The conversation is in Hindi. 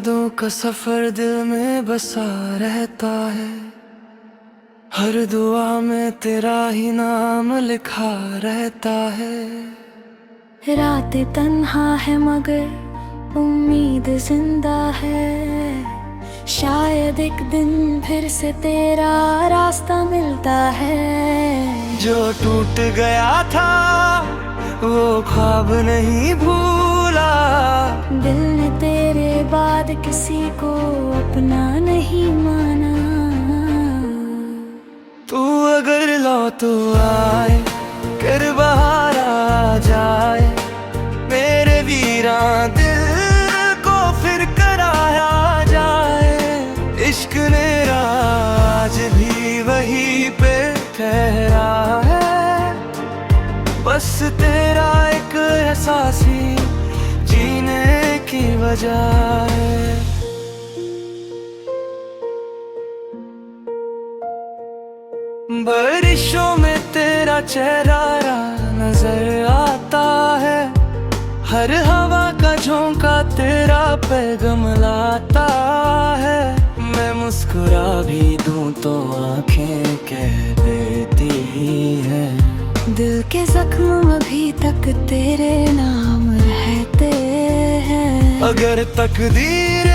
यादों का सफर दिल में बसा रहता है। हर दुआ में तेरा ही नाम लिखा रहता है। रात तन्हा है मगर उम्मीद जिंदा है। शायद एक दिन फिर से तेरा रास्ता मिलता है। जो टूट गया था वो ख्वाब नहीं भूला। दिल ने तेरे बाद किसी को अपना नहीं माना। तू अगर लौट आए कर बहार आ जाए। मेरे वीरा दिल को फिर कराया जाए। इश्क मेरा आज भी वहीं पे ठहरा है। बस तेरा एक एहसास ही जीने की वजह है। बारिशों में तेरा चेहरा नजर आता है। हर हवा का झोंका तेरा पैगाम लाता है। मैं मुस्कुरा भी दूं तो आंखें कह देती है। दिल के जख्म अभी तक तेरे नाम रहते हैं। अगर तकदीर